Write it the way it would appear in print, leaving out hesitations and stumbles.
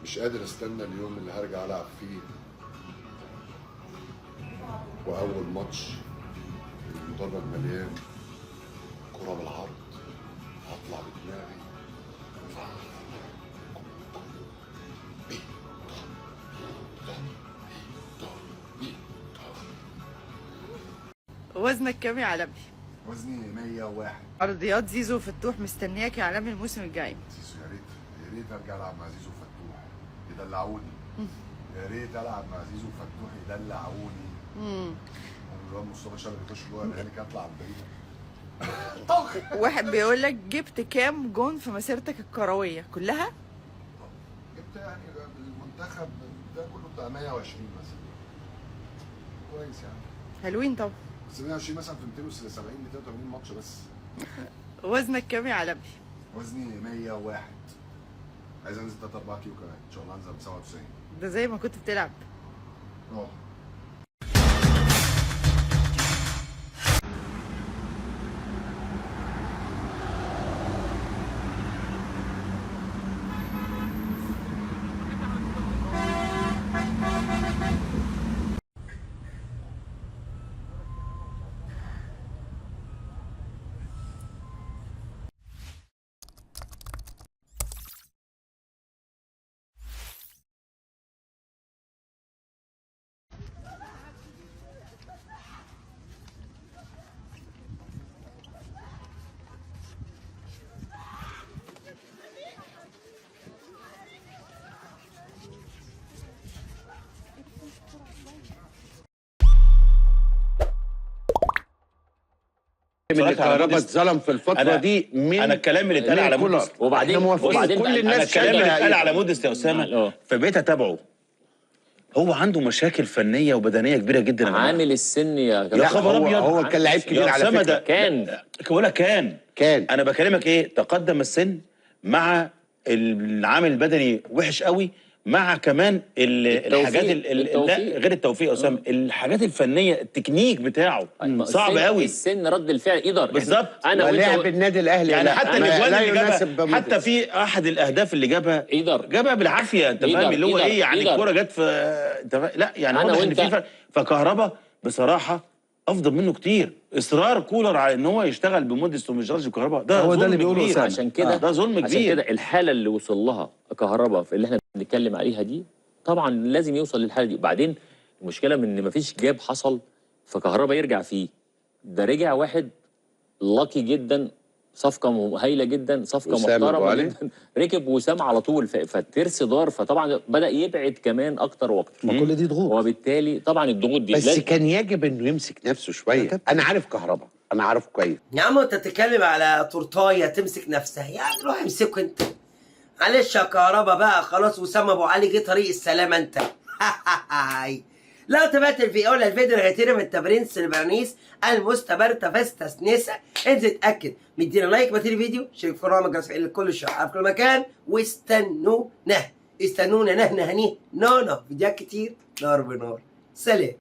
مش قادر استنى اليوم اللي هرجع العب فيه، واول ماتش المدرج مليان كرة بالعرض هطلع بدماغي وزنك كام يا عالمي؟ وزني 101. ارضيات زيزو وفتوح مستنياك يا عالمي الموسم الجاي. زيزو يا ريت ارجع العب مع زيزو وفتوح يدلعوني. يا ريت العب مع زيزو وفتوح يدلعوني. الواد مصطفى شلبي يخش جوه يرميني اطلع بعيد. طخ. واحد بيقول لك جبت كام جون في مسيرتك الكرويه كلها؟ جبت يعني المنتخب ده كله بتاع 120 مثلا. كويس يعني. حلوين طبعا. بس 120 مثلا في 270 280 ماتش بس. وزنك كام يا عالمي؟ وزني 101. عايز انزل 3 4 كيلو كمان ان شاء الله انزل 97. ده زي ما كنت بتلعب. اه. من الكهرباء اتظلم في الفتره دي انا الكلام اللي اتقال على مودست وبعدين كل الناس الكلام اللي اتقال على مودست يا اسامه فبقيت اتابعه. هو عنده مشاكل فنيه وبدنيه كبيره جدا. عامل السن يا يا خبر ابيض، هو كان لعيب كبير على فكره. ده كان بقول لك كان انا بكلمك ايه، تقدم السن مع العامل البدني وحش قوي، مع كمان الحاجات لا غير التوفيق يا اسامه، الحاجات الفنيه التكنيك بتاعه صعب قوي. السن رد الفعل يقدر بالظبط. انا لاعب النادي الاهلي يعني حتى الاجوان اللي جابها، حتى مودست. في احد الاهداف اللي جابها جابها بالعافيه، انت فاهم اللي هو ايه يعني الكوره جت في لا يعني واضح ان في فرق. فكهربا بصراحه افضل منه كتير. اصرار كولر على ان هو يشتغل بمودست ومش جورج كهربا ده هو ده اللي بيقوله كبير. عشان كده ده ظلم كبير. عشان كده الحاله اللي وصل لها كهربا في اللي احنا بنتكلم عليها دي طبعا لازم يوصل للحاله دي. وبعدين المشكله من ان مفيش جاب حصل فكهربا يرجع فيه. ده رجع واحد لاكي جدا، صفقه هايله جدا، صفقه محترمه جدا، ركب وسام على طول فالترس دار، فطبعا بدا يبعد كمان اكتر واكتر. ما كل دي ضغوط، وبالتالي طبعا الضغوط دي بس كان يجب انه يمسك نفسه شويه. انا عارف كهربا، انا عارفه كويس يا عم. انت بتتكلم على تورتايه تمسك نفسها، يعني روح امسكه انت. معلش يا كهربا بقى خلاص، وسام ابو علي جه طريق السلامه انت. لو تابعت الفيديو اللي هيترم انت برنس البرنيس المستبرته فاستسنسه، انت اتاكد مدينا لايك باتي الفيديو، شارك في البرنامج لكل الشعب في كل مكان، استنونا نهنه هنيه فيديوهات كتير نار بنار. سلام.